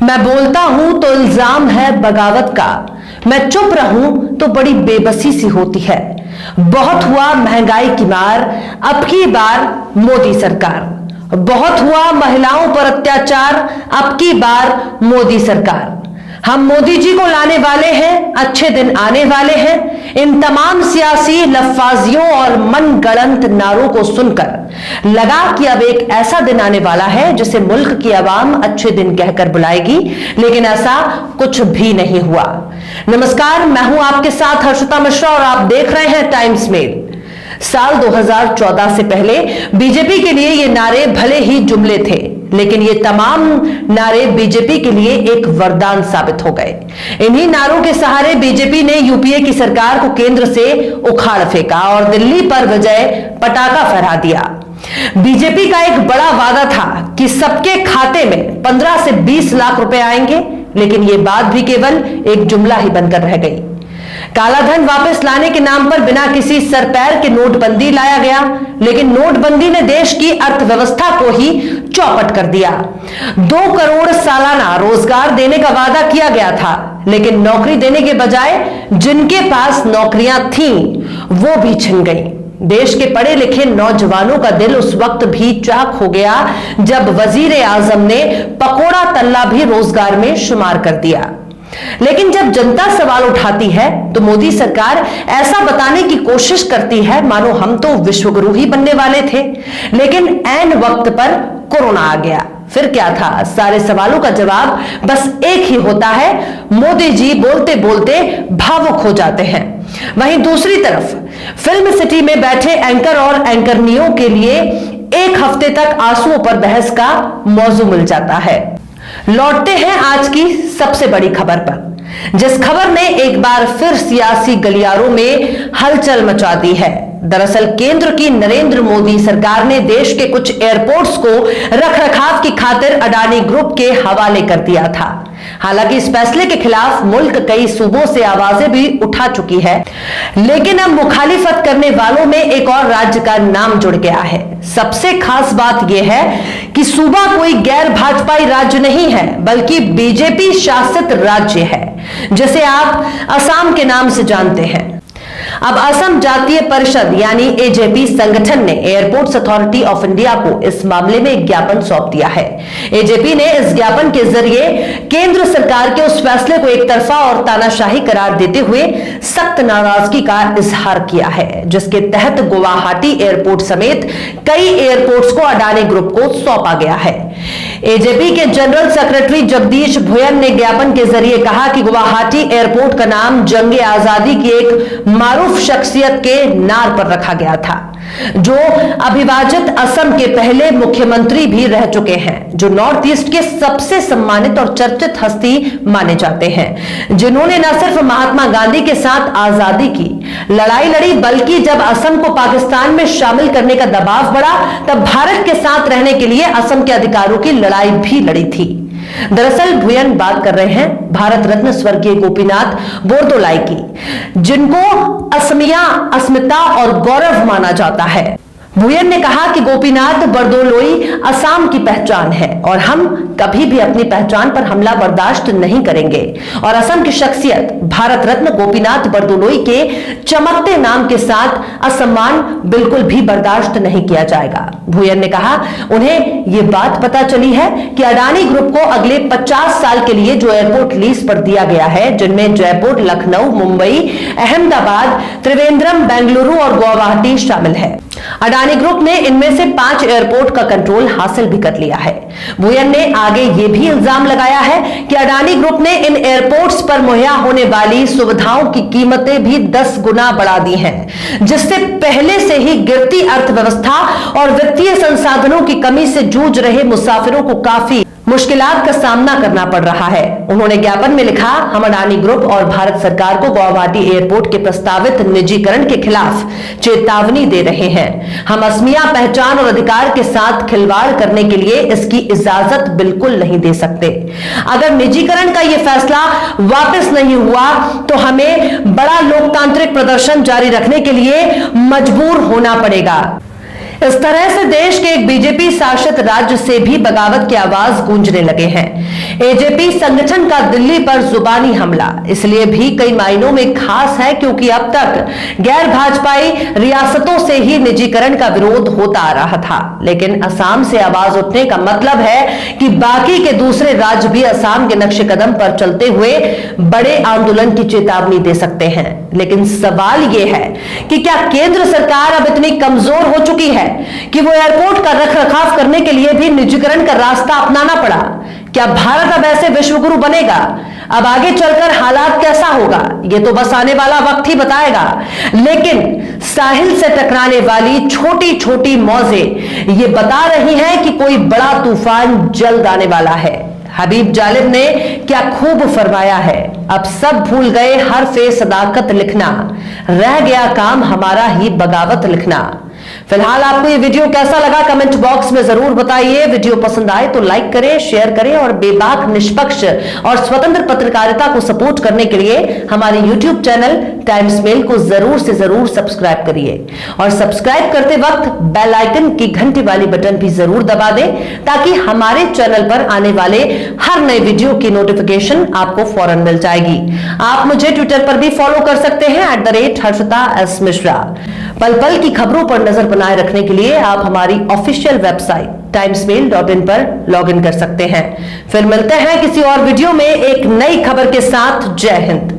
मैं बोलता हूं तो इल्जाम है बगावत का, मैं चुप रहूं तो बड़ी बेबसी सी होती है। बहुत हुआ महंगाई की मार, अब की बार मोदी सरकार। बहुत हुआ महिलाओं पर अत्याचार, अब की बार मोदी सरकार। हम मोदी जी को लाने वाले हैं, अच्छे दिन आने वाले हैं। इन तमाम सियासी लफ्फाजियों और मनगढ़ंत नारों को सुनकर लगा कि अब एक ऐसा दिन आने वाला है जिसे मुल्क की आवाम अच्छे दिन कहकर बुलाएगी, लेकिन ऐसा कुछ भी नहीं हुआ। नमस्कार, मैं हूं आपके साथ हर्षिता मिश्रा और आप देख रहे हैं टाइम्स मेल। साल 2014 से पहले बीजेपी के लिए ये नारे भले ही जुमले थे, लेकिन ये तमाम नारे बीजेपी के लिए एक वरदान साबित हो गए। इन्हीं नारों के सहारे बीजेपी ने यूपीए की सरकार को केंद्र से उखाड़ फेंका और दिल्ली पर विजय पटाखा फहरा दिया। बीजेपी का एक बड़ा वादा था कि सबके खाते में 15 से 20 लाख रुपए आएंगे, लेकिन ये बात भी केवल एक जुमला ही बनकर रह गई। काला धन वापस लाने के नाम पर बिना किसी सरपैर के नोटबंदी लाया गया, लेकिन नोटबंदी ने देश की अर्थव्यवस्था को ही चौपट कर दिया। 2 करोड़ सालाना रोजगार देने का वादा किया गया था, लेकिन नौकरी देने के बजाय जिनके पास नौकरियां थीं वो भी छिन गईं। देश के पढ़े लिखे नौजवानों का दिल उस वक्त भी चाक हो गया जब वजीर आजम ने पकोड़ा तल्ला भी रोजगार में शुमार कर दिया। लेकिन जब जनता सवाल उठाती है तो मोदी सरकार ऐसा बताने की कोशिश करती है मानो हम तो विश्वगुरु ही बनने वाले थे, लेकिन ऐन वक्त पर कोरोना आ गया। फिर क्या था? सारे सवालों का जवाब बस एक ही होता है, मोदी जी बोलते बोलते भावुक हो जाते हैं। वहीं दूसरी तरफ फिल्म सिटी में बैठे एंकर और एंकरनियों के लिए एक हफ्ते तक आंसुओं पर बहस का मौजू मिल जाता है। लौटते हैं आज की सबसे बड़ी खबर पर, जिस खबर ने एक बार फिर सियासी गलियारों में हलचल मचा दी है। दरअसल केंद्र की नरेंद्र मोदी सरकार ने देश के कुछ एयरपोर्ट्स को रखरखाव की खातिर अडानी ग्रुप के हवाले कर दिया था। हालांकि इस फैसले के खिलाफ मुल्क कई सूबों से आवाजें भी उठा चुकी है, लेकिन अब मुखालिफत करने वालों में एक और राज्य का नाम जुड़ गया है। सबसे खास बात यह है कि सूबा कोई गैर भाजपाई राज्य नहीं है, बल्कि बीजेपी शासित राज्य है, जिसे आप असम के नाम से जानते हैं। अब असम जातीय परिषद यानी एजेपी संगठन ने एयरपोर्ट्स अथॉरिटी ऑफ इंडिया को इस मामले में एक ज्ञापन सौंप दिया है। एजेपी ने इस ज्ञापन के जरिए केंद्र सरकार के उस फैसले को एक तरफा और तानाशाही करार देते हुए सख्त नाराजगी का इजहार किया है, जिसके तहत गुवाहाटी एयरपोर्ट समेत कई एयरपोर्ट्स को अडानी ग्रुप को सौंपा गया है। एजेपी के जनरल सेक्रेटरी जगदीश भुयन ने ज्ञापन के जरिए कहा कि गुवाहाटी एयरपोर्ट का नाम जंगे आजादी की एक मारूफ शख्सियत के नार पर रखा गया था, जो अविभाजित असम के पहले मुख्यमंत्री भी रह चुके हैं, जो नॉर्थ ईस्ट के सबसे सम्मानित और चर्चित हस्ती माने जाते हैं, जिन्होंने न सिर्फ महात्मा गांधी के साथ आजादी की लड़ाई लड़ी, बल्कि जब असम को पाकिस्तान में शामिल करने का दबाव बढ़ा तब भारत के साथ रहने के लिए असम के अधिकारों की लड़ाई भी लड़ी थी। दरअसल भुयन बात कर रहे हैं भारत रत्न स्वर्गीय गोपीनाथ बोरदोलाई की, जिनको असमिया अस्मिता और गौरव माना जाता है। भुयन ने कहा कि गोपीनाथ बरदोलोई असम की पहचान है और हम कभी भी अपनी पहचान पर हमला बर्दाश्त नहीं करेंगे और असम की शख्सियत भारत रत्न गोपीनाथ बरदोलोई के चमकते नाम के साथ असम्मान बिल्कुल भी बर्दाश्त नहीं किया जाएगा। भुयन ने कहा उन्हें ये बात पता चली है कि अडानी ग्रुप को अगले 50 साल के लिए जो एयरपोर्ट लीज पर दिया गया है, जिनमें जयपुर, लखनऊ, मुंबई, अहमदाबाद, त्रिवेंद्रम, बेंगलुरु और गुवाहाटी शामिल है। अडानी ग्रुप ने इनमें से 5 एयरपोर्ट का कंट्रोल हासिल भी कर लिया है। भुयन ने आगे यह भी इल्जाम लगाया है कि अडानी ग्रुप ने इन एयरपोर्ट्स पर मुहैया होने वाली सुविधाओं की कीमतें भी 10 गुना बढ़ा दी हैं, जिससे पहले से ही गिरती अर्थव्यवस्था और वित्तीय संसाधनों की कमी से जूझ रहे मुसाफिरों को काफी मुश्किलात का सामना करना पड़ रहा है। उन्होंने ज्ञापन में लिखा, हम अडानी ग्रुप और भारत सरकार को गुवाहाटी एयरपोर्ट के प्रस्तावित निजीकरण के खिलाफ चेतावनी दे रहे हैं। हम असमिया पहचान और अधिकार के साथ खिलवाड़ करने के लिए इसकी इजाजत बिल्कुल नहीं दे सकते। अगर निजीकरण का यह फैसला वापस नहीं हुआ तो हमें बड़ा लोकतांत्रिक प्रदर्शन जारी रखने के लिए मजबूर होना पड़ेगा। इस तरह से देश के एक बीजेपी शासित राज्य से भी बगावत की आवाज गूंजने लगे हैं। एजेपी संगठन का दिल्ली पर जुबानी हमला इसलिए भी कई मायनों में खास है क्योंकि अब तक गैर भाजपाई रियासतों से ही निजीकरण का विरोध होता आ रहा था, लेकिन असम से आवाज उठने का मतलब है कि बाकी के दूसरे राज्य भी असम के नक्शे कदम पर चलते हुए बड़े आंदोलन की चेतावनी दे सकते हैं। लेकिन सवाल यह है कि क्या केंद्र सरकार अब इतनी कमजोर हो चुकी है कि वो एयरपोर्ट का रखरखाव करने के लिए भी निजीकरण का रास्ता अपनाना पड़ा? क्या भारत अब ऐसे विश्वगुरु बनेगा? अब आगे चलकर हालात कैसा होगा ये तो बस आने वाला वक्त ही बताएगा। लेकिन साहिल से टकराने वाली छोटी छोटी मौजें ये बता रही हैं कि कोई बड़ा तूफान जल्द आने वाला है। हबीब जालिब ने क्या खूब फरमाया है, अब सब भूल गए हरफे सदाकत लिखना, रह गया काम हमारा ही बगावत लिखना। फिलहाल आपको ये वीडियो कैसा लगा कमेंट बॉक्स में जरूर बताइए। वीडियो पसंद आए तो लाइक करें, शेयर करें और बेबाक, निष्पक्ष और स्वतंत्र पत्रकारिता को सपोर्ट करने के लिए हमारे YouTube चैनल टाइम्स मेल को जरूर से जरूर सब्सक्राइब करिए और सब्सक्राइब करते वक्त बेल आइकन की घंटी वाली बटन भी जरूर दबा दें ताकि हमारे चैनल पर आने वाले हर नए वीडियो की नोटिफिकेशन आपको फौरन मिल जाएगी। आप मुझे ट्विटर पर भी फॉलो कर सकते हैं @हर्षिता_S_मिश्रा। पल पल की खबरों पर नजर बनाए रखने के लिए आप हमारी ऑफिशियल वेबसाइट timesmail.in पर लॉगिन कर सकते हैं। फिर मिलते हैं किसी और वीडियो में एक नई खबर के साथ। जय हिंद।